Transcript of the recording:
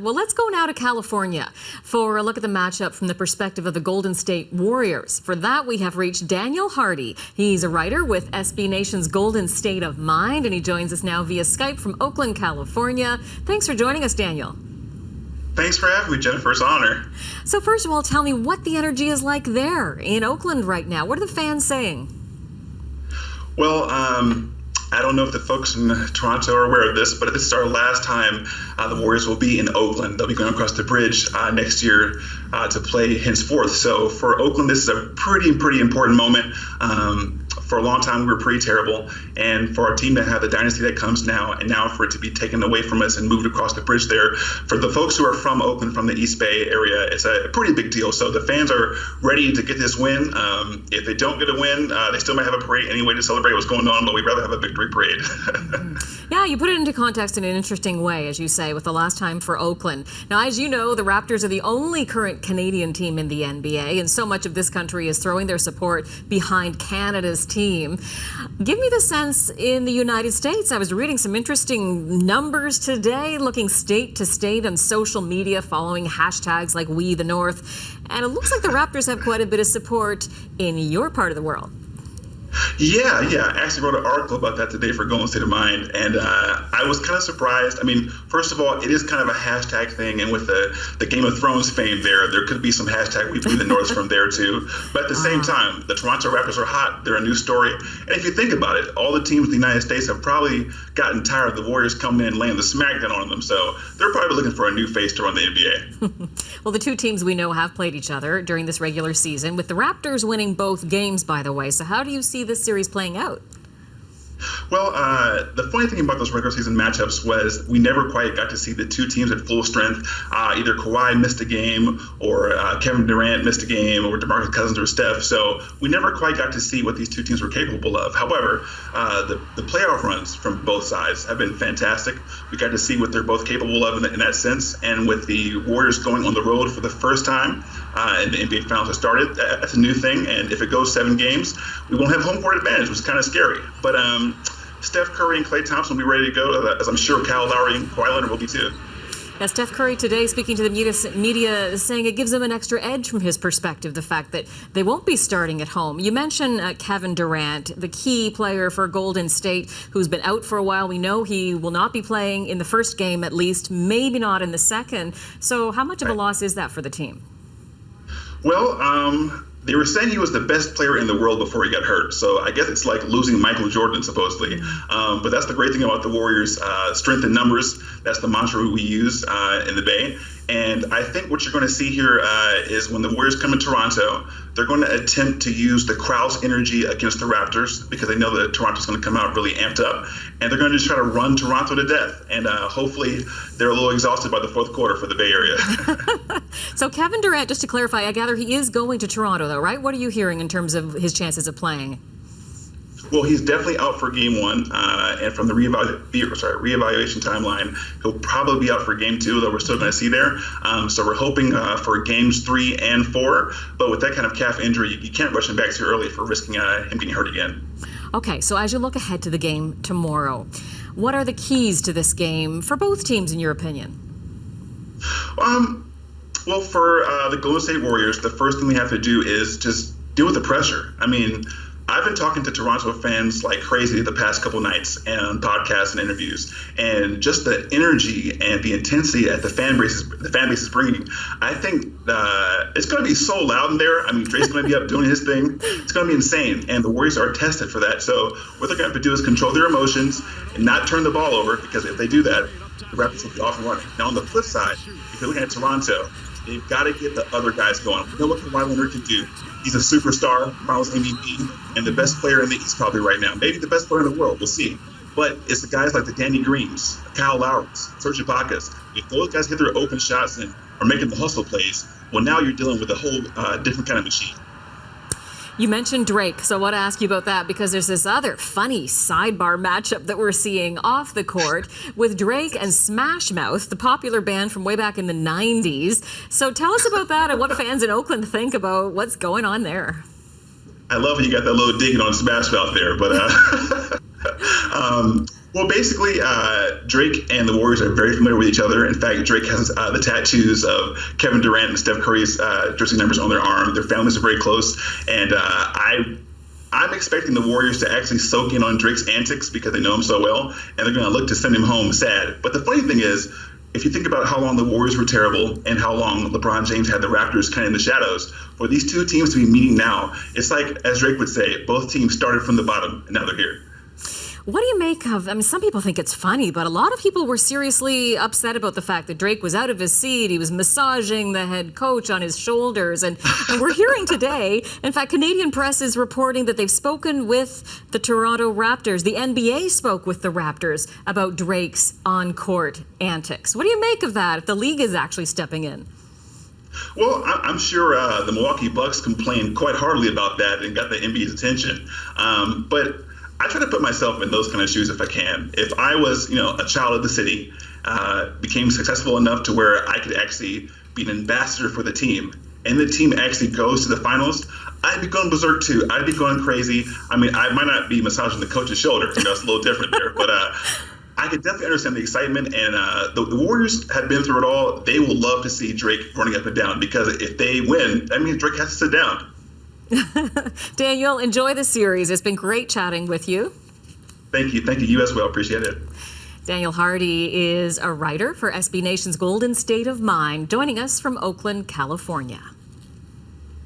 Well, let's go now to California for a look at the matchup from the perspective of the Golden State Warriors. For that, we have reached Daniel Hardee. He's a writer with SB Nation's Golden State of Mind, and he joins us now via Skype from Oakland, California. Thanks for joining us, Daniel. Thanks for having me, Jennifer. It's an honor. So first of all, tell me what the energy is like there in Oakland right now. What are the fans saying? Well, I don't know if the folks in Toronto are aware of this, but this is our last time the Warriors will be in Oakland. They'll be going across the bridge next year to play henceforth. So for Oakland, this is a pretty important moment. For a long time, we were pretty terrible. And for our team to have the dynasty that comes now, and now for it to be taken away from us and moved across the bridge there, for the folks who are from Oakland, from the East Bay area, it's a pretty big deal. So the fans are ready to get this win. If they don't get a win, they still might have a parade anyway to celebrate what's going on, but we'd rather have a victory parade. Yeah, you put it into context in an interesting way, as you say, with the last time for Oakland. Now, as you know, the Raptors are the only current Canadian team in the NBA, and so much of this country is throwing their support behind Canada's team. Give me the sense in the United States. I was reading some interesting numbers today, looking state to state on social media, following hashtags like We the North, and it looks like the Raptors have quite a bit of support in your part of the world. Yeah. I actually wrote an article about that today for Golden State of Mind, and I was kind of surprised. I mean, first of all, it is kind of a hashtag thing, and with the Game of Thrones fame there could be some hashtag We the North from there too. But at the same time, the Toronto Raptors are hot. They're a new story. And if you think about it, all the teams in the United States have probably gotten tired of the Warriors coming in and laying the smackdown on them. So they're probably looking for a new face to run the NBA. Well, the two teams we know have played each other during this regular season, with the Raptors winning both games, by the way. So how do you see this series playing out? Well, the funny thing about those regular season matchups was we never quite got to see the two teams at full strength. Either Kawhi missed a game, or Kevin Durant missed a game, or DeMarcus Cousins or Steph. So we never quite got to see what these two teams were capable of. However, the playoff runs from both sides have been fantastic. We got to see what they're both capable of in that sense. And with the Warriors going on the road for the first time, and the NBA Finals have started, that's a new thing. And if it goes 7 games, we won't have home court advantage, which is kind of scary. But Steph Curry and Klay Thompson will be ready to go, as I'm sure Kyle Lowry and Kawhi Leonard will be too. Now, Steph Curry today, speaking to the media, saying it gives him an extra edge from his perspective, the fact that they won't be starting at home. You mentioned Kevin Durant, the key player for Golden State, who's been out for a while. We know he will not be playing in the first game, at least, maybe not in the second. So how much of a loss is that for the team? Well, they were saying he was the best player in the world before he got hurt. So I guess it's like losing Michael Jordan, supposedly. But that's the great thing about the Warriors, strength in numbers. That's the mantra we use in the Bay. And I think what you're going to see here is when the Warriors come to Toronto, they're going to attempt to use the crowd's energy against the Raptors, because they know that Toronto's going to come out really amped up. And they're going to just try to run Toronto to death. And hopefully they're a little exhausted by the fourth quarter for the Bay Area. So Kevin Durant, just to clarify, I gather he is going to Toronto, though, right? What are you hearing in terms of his chances of playing? Well, he's definitely out for game 1, and from the reevaluation timeline, he'll probably be out for game 2, though we're still going to see there. So we're hoping for games 3 and 4, but with that kind of calf injury, you can't rush him back too early for risking him getting hurt again. Okay, so as you look ahead to the game tomorrow, what are the keys to this game for both teams, in your opinion? Well, for the Golden State Warriors, the first thing they have to do is just deal with the pressure. I mean, I've been talking to Toronto fans like crazy the past couple nights and on podcasts and interviews, and just the energy and the intensity that the fan base is bringing. I think it's going to be so loud in there. I mean, Drake's going to be up doing his thing. It's going to be insane, and the Warriors are tested for that. So what they're going to have to do is control their emotions and not turn the ball over, because if they do that, the Raptors will be off and running. Now, on the flip side, if you're looking at Toronto, they've got to get the other guys going. We know what Kawhi Leonard can do. He's a superstar, Finals MVP, and the best player in the East probably right now. Maybe the best player in the world. We'll see. But it's the guys like the Danny Greens, Kyle Lowry's, Serge Ibaka's. If those guys hit their open shots and are making the hustle plays, well, now you're dealing with a whole different kind of machine. You mentioned Drake, so I want to ask you about that, because there's this other funny sidebar matchup that we're seeing off the court with Drake and Smash Mouth, the popular band from way back in the 90s. So tell us about that and what fans in Oakland think about what's going on there. I love how you got that little digging on Smash Mouth there, but Well, basically, Drake and the Warriors are very familiar with each other. In fact, Drake has the tattoos of Kevin Durant and Steph Curry's jersey numbers on their arm. Their families are very close, and I'm expecting the Warriors to actually soak in on Drake's antics because they know him so well, and they're going to look to send him home sad. But the funny thing is, if you think about how long the Warriors were terrible and how long LeBron James had the Raptors kind of in the shadows, for these two teams to be meeting now, it's like, as Drake would say, both teams started from the bottom and now they're here. What do you make of, I mean, some people think it's funny, but a lot of people were seriously upset about the fact that Drake was out of his seat. He was massaging the head coach on his shoulders. And we're hearing today, in fact, Canadian press is reporting that they've spoken with the Toronto Raptors. The NBA spoke with the Raptors about Drake's on-court antics. What do you make of that, if the league is actually stepping in? Well, I'm sure the Milwaukee Bucks complained quite hardly about that and got the NBA's attention. But I try to put myself in those kind of shoes if I can. If I was, a child of the city, became successful enough to where I could actually be an ambassador for the team, and the team actually goes to the finals, I'd be going berserk too. I'd be going crazy. I mean, I might not be massaging the coach's shoulder. It's a little different there, but I could definitely understand the excitement. And the Warriors have been through it all. They will love to see Drake running up and down, because if they win, that means Drake has to sit down. Daniel, enjoy the series. It's been great chatting with you. Thank you. Thank you. You as well. Appreciate it. Daniel Hardee is a writer for SB Nation's Golden State of Mind, joining us from Oakland, California.